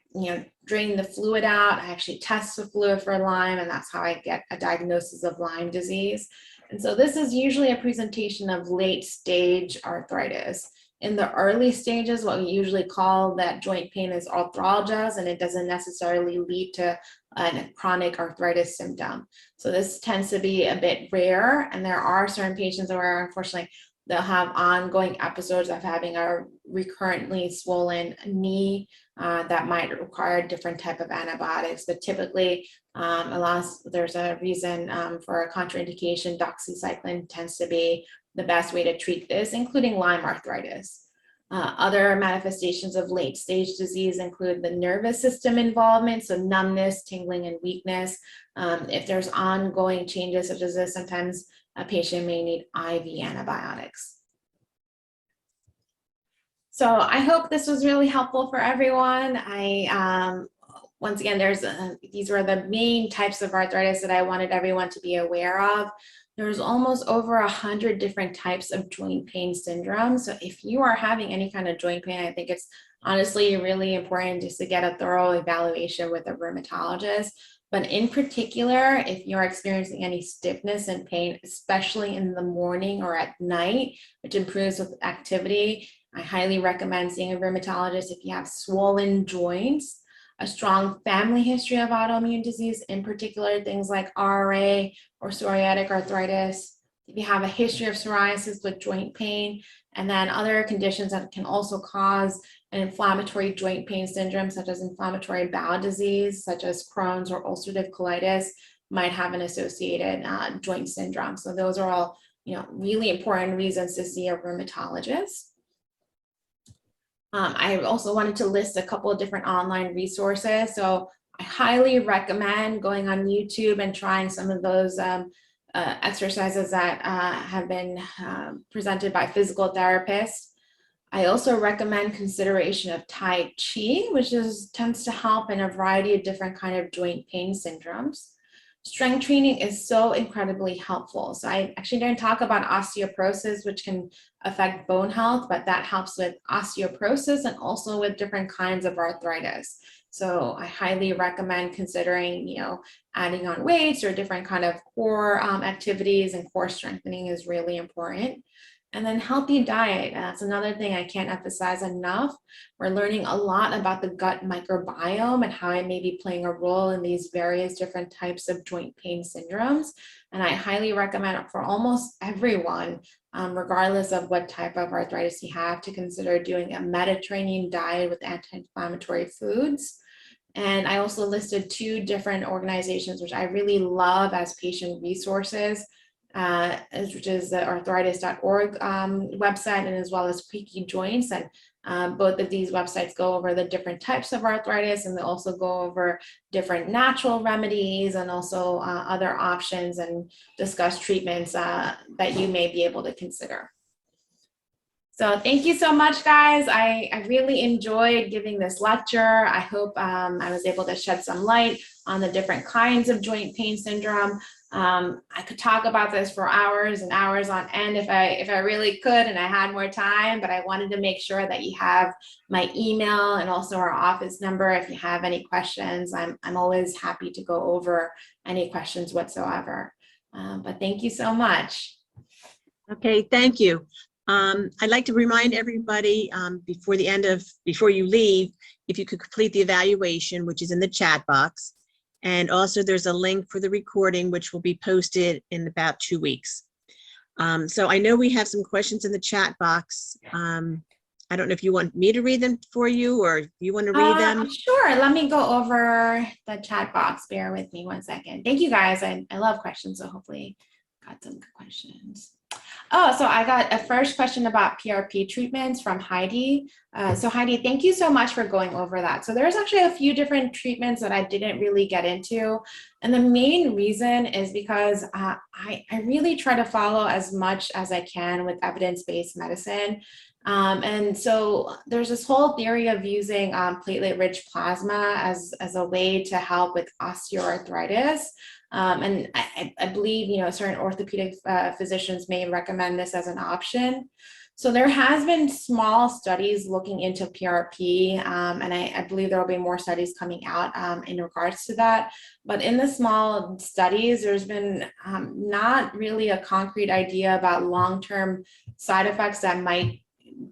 drain the fluid out. I actually test the fluid for Lyme, and that's how I get a diagnosis of Lyme disease. And so this is usually a presentation of late stage arthritis. In the early stages, what we usually call that joint pain is arthralgias, and it doesn't necessarily lead to a chronic arthritis symptom. So this tends to be a bit rare, and there are certain patients where unfortunately they'll have ongoing episodes of having a recurrently swollen knee that might require different type of antibiotics. But typically, unless there's a reason for a contraindication, doxycycline tends to be the best way to treat this, including Lyme arthritis. Other manifestations of late stage disease include the nervous system involvement, so numbness, tingling, and weakness. If there's ongoing changes such as this, sometimes a patient may need IV antibiotics. So I hope this was really helpful for everyone. Once again, these were the main types of arthritis that I wanted everyone to be aware of. There's almost over 100 different types of joint pain syndromes. So if you are having any kind of joint pain, I think it's honestly really important just to get a thorough evaluation with a rheumatologist. But in particular, if you're experiencing any stiffness and pain, especially in the morning or at night, which improves with activity, I highly recommend seeing a rheumatologist. If you have swollen joints, a strong family history of autoimmune disease, in particular things like RA or psoriatic arthritis, if you have a history of psoriasis with joint pain, and then other conditions that can also cause an inflammatory joint pain syndrome, such as inflammatory bowel disease, such as Crohn's or ulcerative colitis, might have an associated joint syndrome. So those are all, really important reasons to see a rheumatologist. I also wanted to list a couple of different online resources. So I highly recommend going on YouTube and trying some of those exercises that have been presented by physical therapists. I also recommend consideration of Tai Chi, which tends to help in a variety of different kind of joint pain syndromes. Strength training is so incredibly helpful. So I actually didn't talk about osteoporosis, which can affect bone health, but that helps with osteoporosis and also with different kinds of arthritis. So I highly recommend considering, adding on weights or different kind of core activities, and core strengthening is really important. And then healthy diet, that's another thing I can't emphasize enough. We're learning a lot about the gut microbiome and how it may be playing a role in these various different types of joint pain syndromes. And I highly recommend it for almost everyone, regardless of what type of arthritis you have, to consider doing a Mediterranean diet with anti-inflammatory foods. And I also listed 2 different organizations, which I really love as patient resources, which is the arthritis.org website, and as well as Creaky Joints. And both of these websites go over the different types of arthritis, and they also go over different natural remedies and also other options, and discuss treatments that you may be able to consider. So thank you so much, guys. I really enjoyed giving this lecture. I hope I was able to shed some light on the different kinds of joint pain syndrome. I could talk about this for hours and hours on end if I really could and I had more time, but I wanted to make sure that you have my email and also our office number if you have any questions. I'm always happy to go over any questions whatsoever. But thank you so much. Okay, thank you. I'd like to remind everybody before you leave, if you could complete the evaluation, which is in the chat box. And also there's a link for the recording, which will be posted in about 2 weeks. So I know we have some questions in the chat box. I don't know if you want me to read them for you or if you want to read them. Sure, let me go over the chat box. Bear with me 1 second. Thank you guys. I love questions, so hopefully got some good questions. Oh, so I got a first question about PRP treatments from Heidi. So Heidi, thank you so much for going over that. So there's actually a few different treatments that I didn't really get into. And the main reason is because I really try to follow as much as I can with evidence-based medicine. And so there's this whole theory of using platelet-rich plasma as a way to help with osteoarthritis. And I believe, certain orthopedic physicians may recommend this as an option. So there has been small studies looking into PRP, and I believe there will be more studies coming out in regards to that. But in the small studies, there's been not really a concrete idea about long-term side effects that might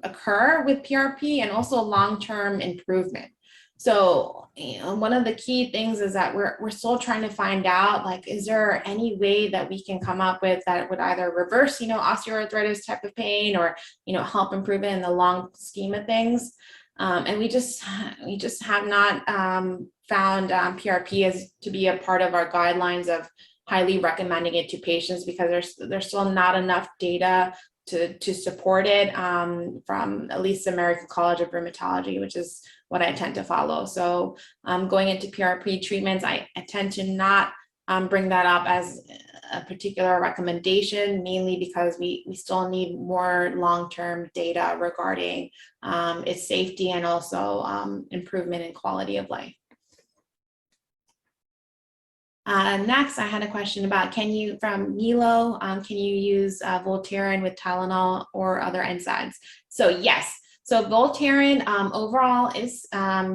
occur with PRP, and also long-term improvement. So, one of the key things is that we're still trying to find out, like, is there any way that we can come up with that would either reverse, osteoarthritis type of pain, or, help improve it in the long scheme of things. And we just have not found PRP as to be a part of our guidelines of highly recommending it to patients, because there's still not enough data to support it from at least the American College of Rheumatology, which is what I tend to follow. So going into PRP treatments, I tend to not bring that up as a particular recommendation, mainly because we still need more long-term data regarding its safety and also improvement in quality of life. Next, I had a question about, from Milo, can you use Voltaren with Tylenol or other NSAIDs? So yes, So Voltaren overall is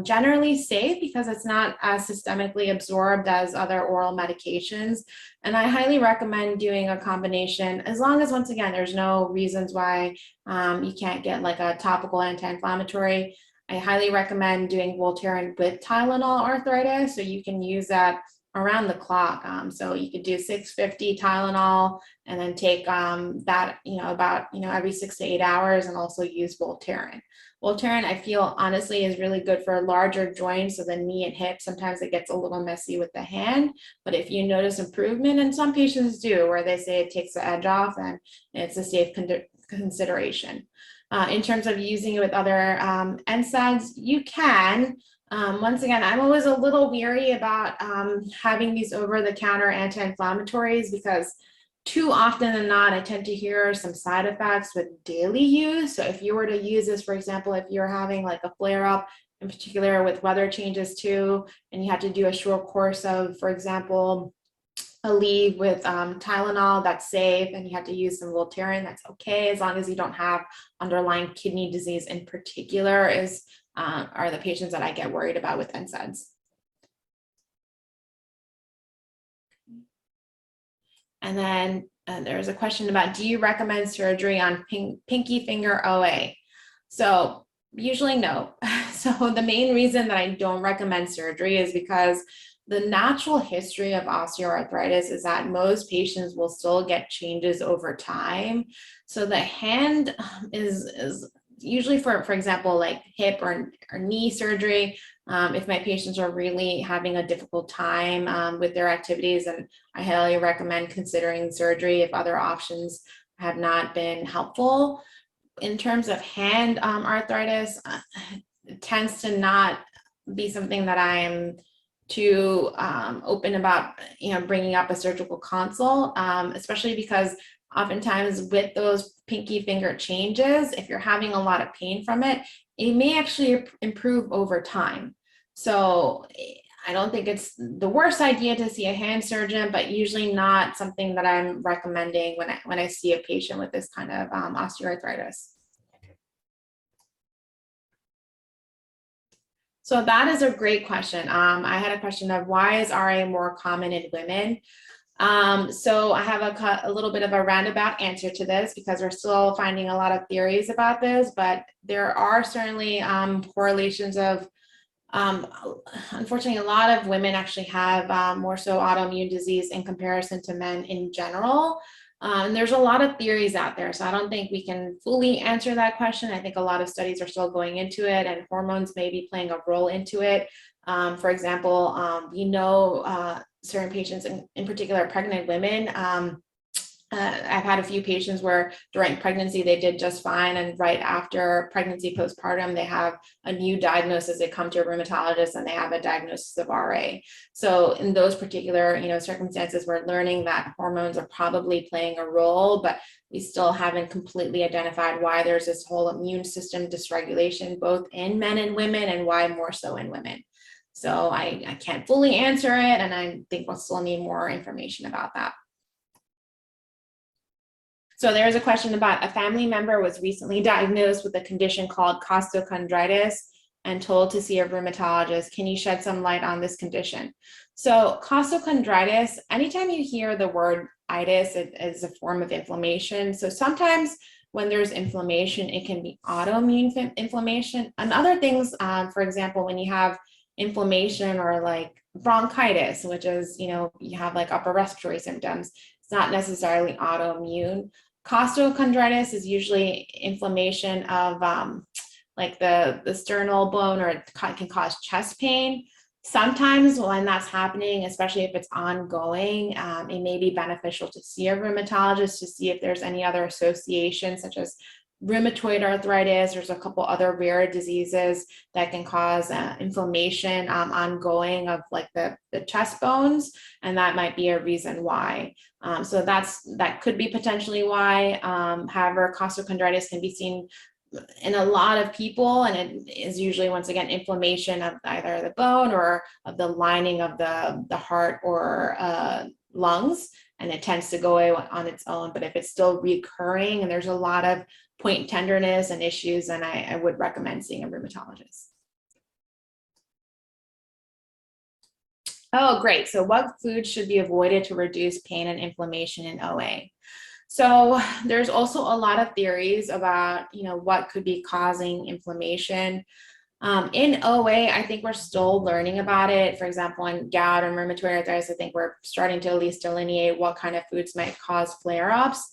generally safe because it's not as systemically absorbed as other oral medications. And I highly recommend doing a combination, as long as, once again, there's no reasons why you can't get like a topical anti-inflammatory. I highly recommend doing Voltaren with Tylenol arthritis, so you can use that around the clock. So you could do 650 Tylenol and then take that, about, every 6 to 8 hours, and also use Voltaren. Voltaren, I feel honestly is really good for larger joints, so the knee and hip. Sometimes it gets a little messy with the hand, but if you notice improvement, and some patients do, where they say it takes the edge off, and it's a safe consideration. In terms of using it with other NSAIDs, you can. Once again, I'm always a little weary about having these over-the-counter anti-inflammatories, because too often than not, I tend to hear some side effects with daily use. So if you were to use this, for example, if you're having like a flare-up, in particular with weather changes too, and you have to do a short course of, for example, Aleve with Tylenol, that's safe, and you have to use some Voltaren, that's okay, as long as you don't have underlying kidney disease in particular, are the patients that I get worried about with NSAIDs. And then there's a question about, do you recommend surgery on pinky finger OA? So usually no. So the main reason that I don't recommend surgery is because the natural history of osteoarthritis is that most patients will still get changes over time. So the hand is usually for example, like hip or knee surgery, if my patients are really having a difficult time with their activities, and I highly recommend considering surgery if other options have not been helpful. In terms of hand arthritis, it tends to not be something that I'm too open about, bringing up a surgical consult, especially because oftentimes with those pinky finger changes, if you're having a lot of pain from it, it may actually improve over time. So I don't think it's the worst idea to see a hand surgeon, but usually not something that I'm recommending when I see a patient with this kind of osteoarthritis. So that is a great question. I had a question of, why is RA more common in women? So I have a little bit of a roundabout answer to this, because we're still finding a lot of theories about this, but there are certainly correlations of, unfortunately, a lot of women actually have more so autoimmune disease in comparison to men in general. And there's a lot of theories out there, so I don't think we can fully answer that question. I think a lot of studies are still going into it, and hormones may be playing a role into it. For example, we know certain patients, in particular pregnant women, I've had a few patients where during pregnancy they did just fine, and right after pregnancy postpartum they have a new diagnosis. They come to a rheumatologist and they have a diagnosis of RA. So in those particular circumstances, we're learning that hormones are probably playing a role, but we still haven't completely identified why there's this whole immune system dysregulation both in men and women, and why more so in women. So I can't fully answer it, and I think we'll still need more information about that. So there's a question about, a family member was recently diagnosed with a condition called costochondritis and told to see a rheumatologist. Can you shed some light on this condition? So costochondritis, anytime you hear the word itis, it is a form of inflammation. So sometimes when there's inflammation, it can be autoimmune inflammation. And other things, for example, when you have inflammation or like bronchitis, which is, you have like upper respiratory symptoms, it's not necessarily autoimmune. Costochondritis is usually inflammation of like the sternal bone, or it can cause chest pain. Sometimes when that's happening, especially if it's ongoing, it may be beneficial to see a rheumatologist to see if there's any other associations, such as rheumatoid arthritis. There's a couple other rare diseases that can cause inflammation ongoing of like the chest bones, and that might be a reason why. So that could be potentially why. However, costochondritis can be seen in a lot of people, and it is usually, once again, inflammation of either the bone or of the lining of the heart or lungs, and it tends to go away on its own. But if it's still recurring, and there's a lot of point tenderness and issues, then I would recommend seeing a rheumatologist. Oh, great. So what foods should be avoided to reduce pain and inflammation in OA? So there's also a lot of theories about, what could be causing inflammation. In OA, I think we're still learning about it. For example, in gout and rheumatoid arthritis, I think we're starting to at least delineate what kind of foods might cause flare-ups.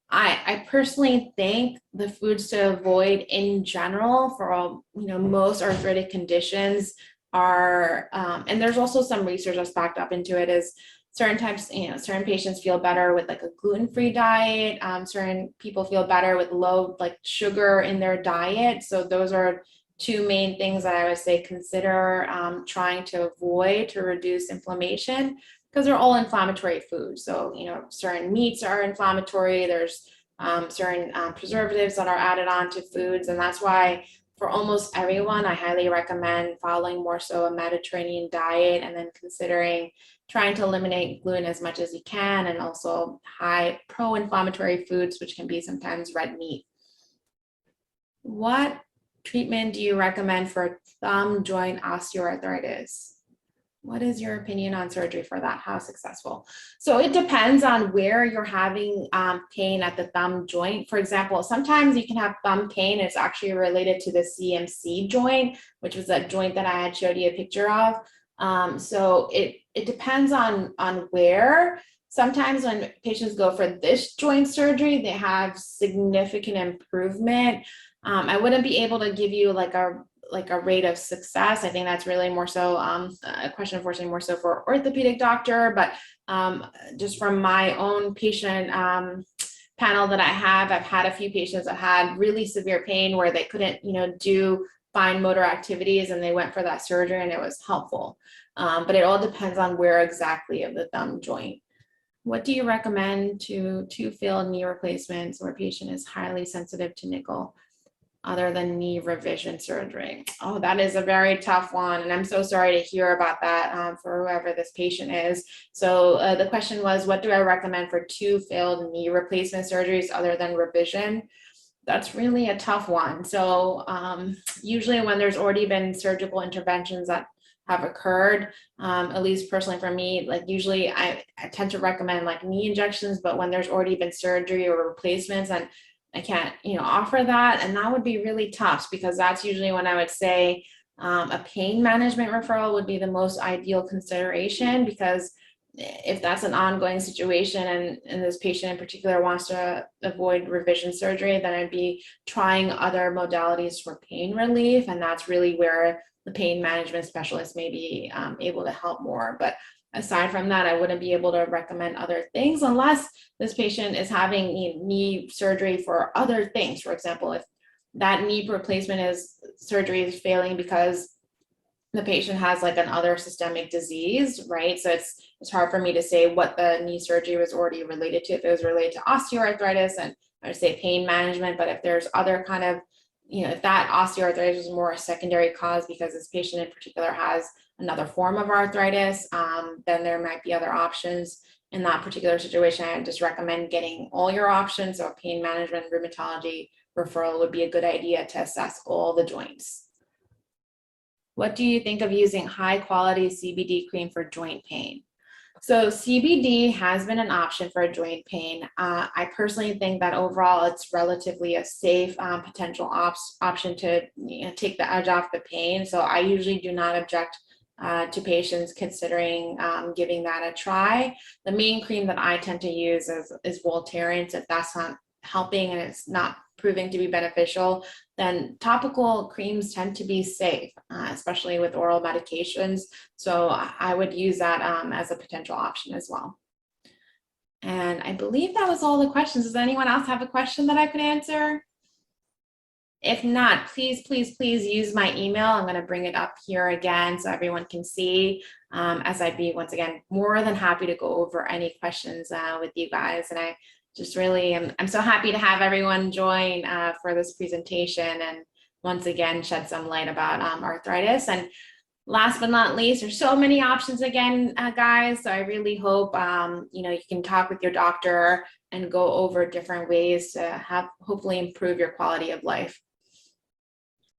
I personally think the foods to avoid in general for all, most arthritic conditions are, and there's also some research that's backed up into it, is certain types, certain patients feel better with like a gluten-free diet. Certain people feel better with low like sugar in their diet. So those are two main things that I would say consider trying to avoid to reduce inflammation, because they're all inflammatory foods. So, certain meats are inflammatory. There's certain preservatives that are added on to foods. And that's why for almost everyone, I highly recommend following more so a Mediterranean diet, and then considering trying to eliminate gluten as much as you can, and also high pro-inflammatory foods, which can be sometimes red meat. What treatment do you recommend for thumb joint osteoarthritis? What is your opinion on surgery for that? How successful? So it depends on where you're having pain at the thumb joint. For example, sometimes you can have thumb pain. It's actually related to the CMC joint, which was that joint that I had showed you a picture of. So it depends on where. Sometimes when patients go for this joint surgery, they have significant improvement. I wouldn't be able to give you like a rate of success. I think that's really more so a question, unfortunately, more so for orthopedic doctor. But just from my own patient panel that I have, I've had a few patients that had really severe pain where they couldn't, do fine motor activities, and they went for that surgery, and it was helpful. But it all depends on where exactly of the thumb joint. What do you recommend to two-field knee replacements where a patient is highly sensitive to nickel, other than knee revision surgery? Oh, that is a very tough one. And I'm so sorry to hear about that for whoever this patient is. So the question was, what do I recommend for two-failed knee replacement surgeries other than revision? That's really a tough one. So usually when there's already been surgical interventions that have occurred, at least personally for me, like usually I tend to recommend like knee injections, but when there's already been surgery or replacements, and I can't, offer that, and that would be really tough, because that's usually when I would say a pain management referral would be the most ideal consideration, because if that's an ongoing situation and this patient in particular wants to avoid revision surgery, then I'd be trying other modalities for pain relief, and that's really where the pain management specialist may be able to help more. But aside from that, I wouldn't be able to recommend other things unless this patient is having knee surgery for other things. For example, if that knee replacement surgery is failing because the patient has like an other systemic disease, right? So it's hard for me to say what the knee surgery was already related to. If it was related to osteoarthritis, and I would say pain management. But if there's other kind of, if that osteoarthritis is more a secondary cause because this patient in particular has another form of arthritis, then there might be other options. In that particular situation, I just recommend getting all your options. So pain management, rheumatology referral would be a good idea to assess all the joints. What do you think of using high quality CBD cream for joint pain? So CBD has been an option for joint pain. I personally think that overall it's relatively a safe potential option to take the edge off the pain. So I usually do not object to patients considering giving that a try. The main cream that I tend to use is Voltaren. So if that's not helping and it's not proving to be beneficial, then topical creams tend to be safe, especially with oral medications. So I would use that as a potential option as well. And I believe that was all the questions. Does anyone else have a question that I could answer? If not, please, please, please use my email. I'm going to bring it up here again so everyone can see, as I'd be, once again, more than happy to go over any questions with you guys. And I just really I'm so happy to have everyone join for this presentation and once again shed some light about arthritis. And Last but not least, there's so many options again, guys. So I really hope, you can talk with your doctor and go over different ways to have hopefully improve your quality of life.